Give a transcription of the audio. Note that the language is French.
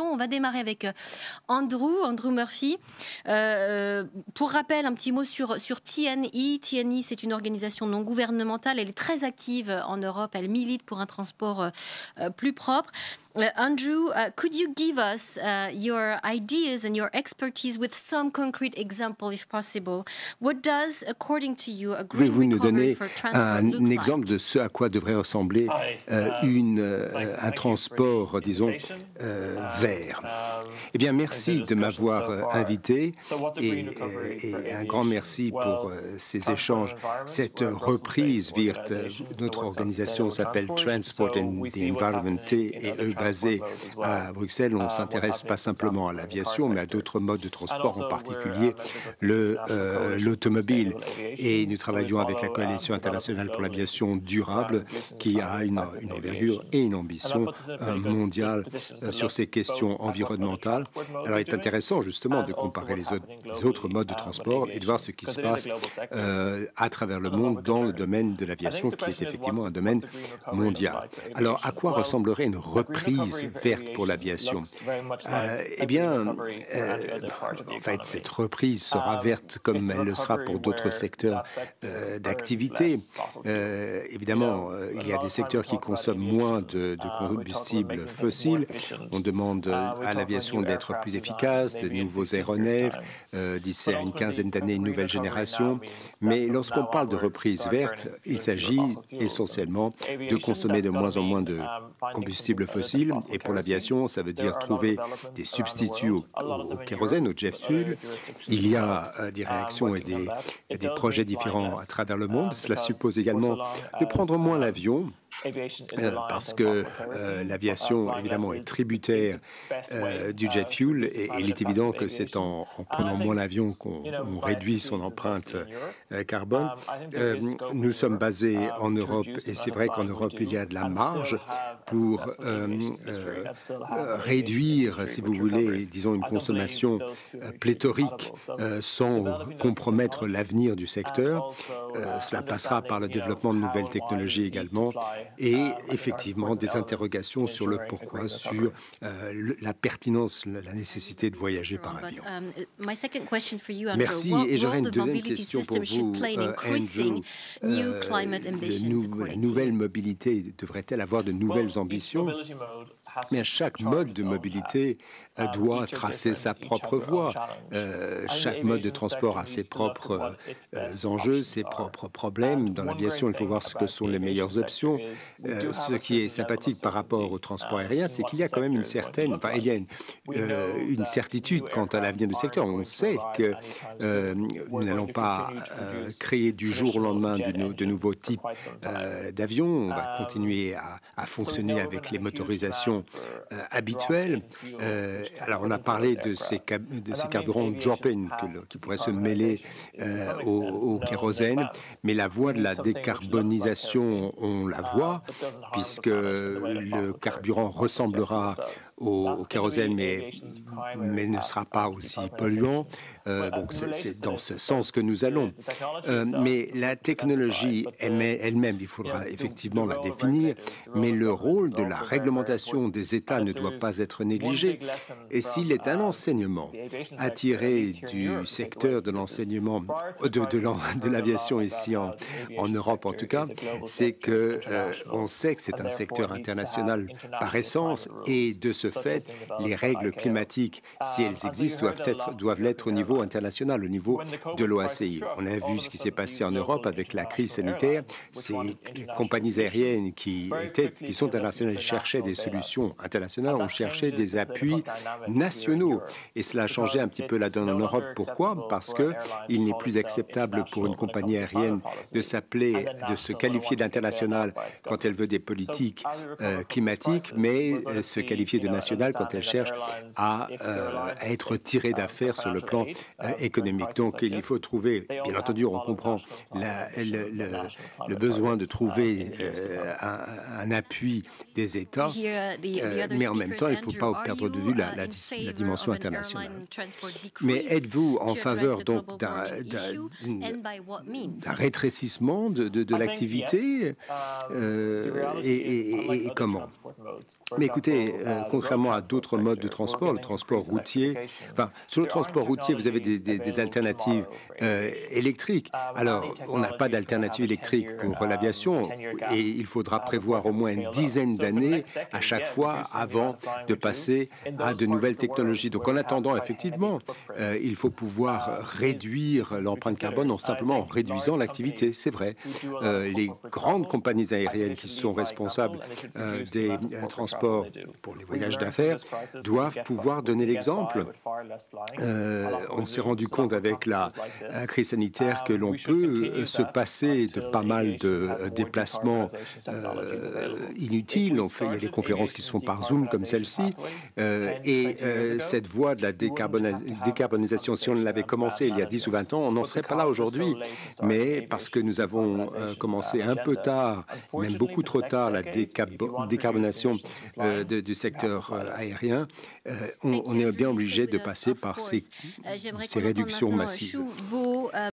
On va démarrer avec Andrew Murphy. Pour rappel, un petit mot sur TNE. TNE, c'est une organisation non gouvernementale. Elle est très active en Europe. Elle milite pour un transport plus propre. Andrew, could you give us your ideas and your expertise with some concrete example, if possible? What does, according to you, a green recovery for transport look like? Un exemple de ce à quoi devrait ressembler un transport, disons, vert. Eh bien, merci de m'avoir invité et un grand merci pour ces échanges. Cette reprise VIRT, notre organisation s'appelle Transport and the Environment et eux basés à Bruxelles, on ne s'intéresse pas simplement à l'aviation, mais à d'autres modes de transport, en particulier l'automobile. Et nous travaillons avec la Coalition internationale pour l'aviation durable, qui a une envergure et une ambition mondiale sur ces questions environnementales. Alors, il est intéressant justement de comparer les autres modes de transport et de voir ce qui se passe à travers le monde dans le domaine de l'aviation, qui est effectivement un domaine mondial. Alors, à quoi ressemblerait une reprise verte pour l'aviation? Eh bien, en fait, cette reprise sera verte comme elle le sera pour d'autres secteurs d'activité. Évidemment, il y a des secteurs qui consomment moins de combustibles fossiles. On demande à l'aviation d'être plus efficace, de nouveaux aéronefs, d'ici à une quinzaine d'années, une nouvelle génération. Mais lorsqu'on parle de reprise verte, il s'agit essentiellement de consommer de moins en moins de combustibles fossiles. Et pour l'aviation, ça veut dire trouver des substituts au kérosène, au jet fuel. Il y a des réactions et des projets différents à travers le monde. Cela suppose également de prendre moins l'avion, parce que l'aviation, évidemment, est tributaire du jet fuel et il est évident que c'est en prenant moins l'avion qu'on réduit son empreinte carbone. Nous sommes basés en Europe et c'est vrai qu'en Europe, il y a de la marge pour réduire, si vous voulez, disons, une consommation pléthorique sans compromettre l'avenir du secteur. Cela passera par le développement de nouvelles technologies également. Et effectivement, des interrogations sur le pourquoi, sur la pertinence, la nécessité de voyager par avion. Merci, et j'aurais une deuxième question pour vous, Andrew. La nouvelle mobilité devrait-elle avoir de nouvelles ambitions? Mais chaque mode de mobilité doit tracer sa propre voie. Chaque mode de transport a ses propres enjeux, ses propres problèmes. Dans l'aviation, il faut voir ce que sont les meilleures options. Ce qui est sympathique par rapport au transport aérien, c'est qu'il y a quand même une certitude quant à l'avenir du secteur. On sait que nous n'allons pas créer du jour au lendemain de nouveaux types d'avions. On va continuer à fonctionner avec les motorisations habituelles. Alors, on a parlé de ces carburants drop-in qui pourraient se mêler au kérosène, mais la voie de la décarbonisation, on la voit, puisque le carburant ressemblera au kérosène, mais ne sera pas aussi polluant. Donc, c'est dans ce sens que nous allons. Mais la technologie elle-même, il faudra effectivement la définir, mais le rôle de la réglementation des États ne doit pas être négligé. Et s'il est un enseignement à tirer du secteur de l'enseignement, de l'aviation ici en Europe en tout cas, c'est que on sait que c'est un secteur international par essence et de ce fait, les règles climatiques, si elles existent, doivent l'être au niveau international, au niveau de l'OACI. On a vu ce qui s'est passé en Europe avec la crise sanitaire. Ces compagnies aériennes qui sont internationales cherchaient des solutions internationales, ont cherché des appuis nationaux. Et cela a changé un petit peu la donne en Europe. Pourquoi? Parce qu'il n'est plus acceptable pour une compagnie aérienne de se qualifier d'international quand elle veut des politiques climatiques, mais se qualifier de national quand elle cherche à être tirée d'affaire sur le plan économique. Donc, il faut trouver, bien entendu, on comprend le besoin de trouver un appui des États, mais en même temps, il ne faut pas perdre de vue la dimension internationale. Mais êtes-vous en faveur donc d'un rétrécissement de l'activité et comment? Mais écoutez, contrairement à d'autres modes de transport, le transport routier, enfin, sur le transport routier, vous avez des alternatives électriques. Alors, on n'a pas d'alternative électrique pour l'aviation et il faudra prévoir au moins une dizaine d'années à chaque fois avant de passer à de nouvelles technologies. Donc, en attendant, effectivement, il faut pouvoir réduire l'empreinte carbone simplement en réduisant l'activité, c'est vrai. Les grandes compagnies aériennes qui sont responsables des transports pour les voyages d'affaires doivent pouvoir donner l'exemple. On s'est rendu compte avec la crise sanitaire que l'on peut se passer de pas mal de déplacements inutiles. Il y a des conférences qui se font par Zoom comme celle-ci. Et cette voie de la décarbonisation, si on l'avait commencé il y a 10 ou 20 ans, on n'en serait pas là aujourd'hui. Mais parce que nous avons commencé un peu tard, même beaucoup trop tard, la décarbonation du secteur aérien, on est bien obligé de passer par ces réductions massives.